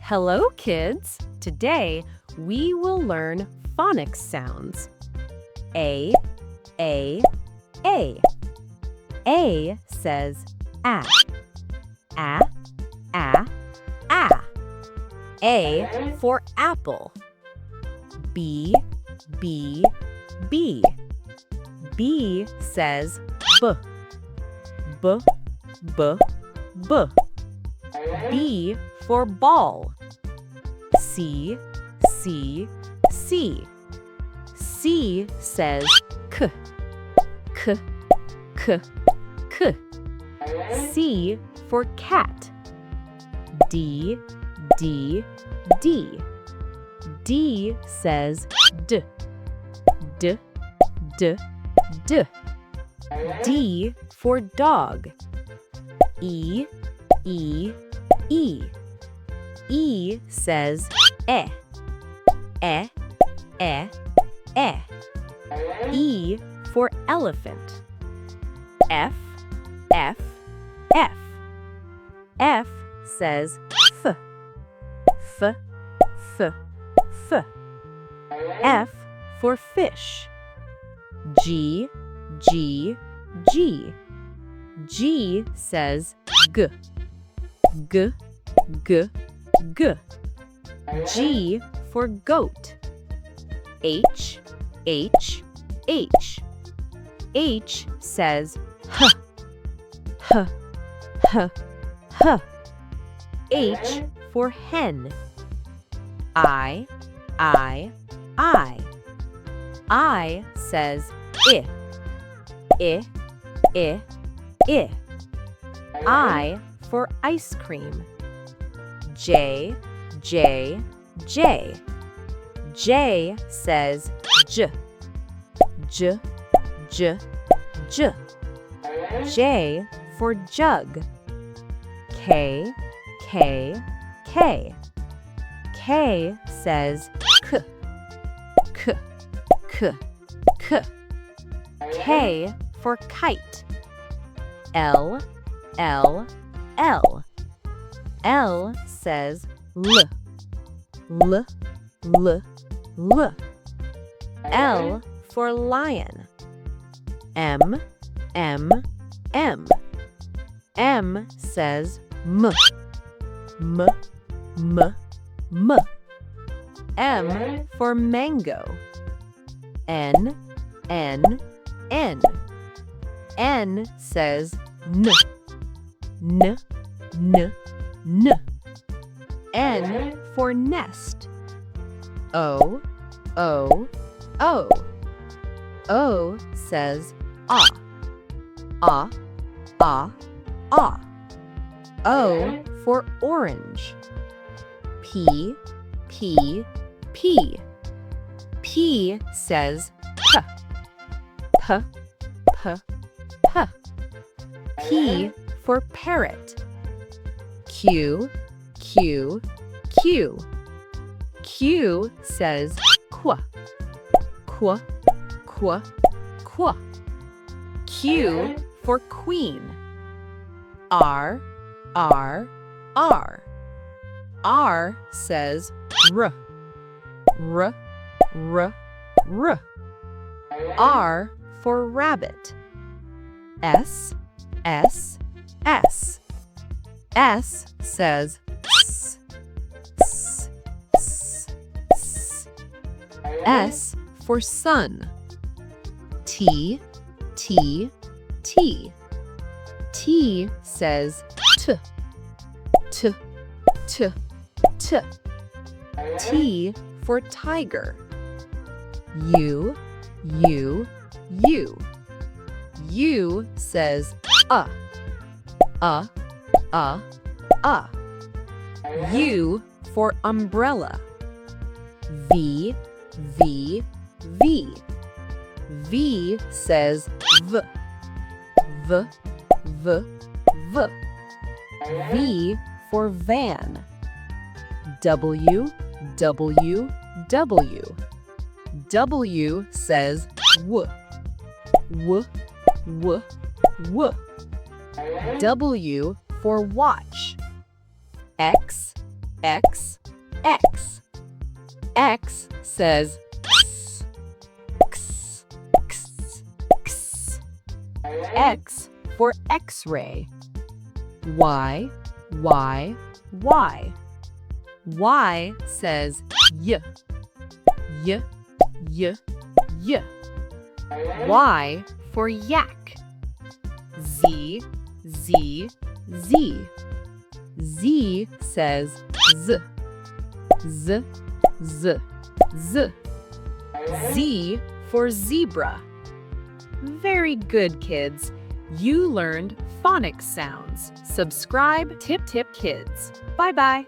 Hello, kids! Today, we will learn phonics sounds. A, A, A. A says A. A, A, A. A for apple. B, B, B. B says B. B, B, B. B for ball. C, C, C. C says K. K, K, K. C for cat. D, D, D. D says D. D, D, D. D for dog. E, E, E. E says E. E, E, E. E for elephant. F, F, F. F says F. F, F, F. F for fish. G, G, G. G says G. G, G, G. G for goat. H, H, H. H says H. H, H, H. H for hen. I, I, I. I says I. I, I, I. I for ice cream. J, J, J. J says J. J, J, J. J for jug. K, K, K. K says K. K, K, K. K for kite. L, L, L. L says L. L, L, L. L for lion. M, M, M. M says M. M, M, M. M for mango. N, N, N. N says N. N, N, N. N for nest. O, O, O. O says Ah. Ah, Ah, Ah. O for orange. P, P, P. P says P. P, P, P. P for parrot. Q, Q, Q. Q says Qu. Qu, Qu, Qu. Q for queen. R, R, R. R says R. R, R, R. R for rabbit. S, S, S. S says S. S, S, S. S for sun. T, T, T. T says T. T, T, T. T for tiger. U, U, U. U says U. U for umbrella. V, V, V. V says V. V, V, V. V for van. W, W, W. W says W. W, W, W. W for watch. X, X, X. X says X, X, X, X. X for X-ray. Y, Y, Y. Y says Y, Y, Y, Y. Y for yak. Z, Z, Z. Z says Z, Z, Z, Z. Z for zebra. Very good, kids. You learned phonics sounds. Subscribe, Tip Tip Kids. Bye-bye.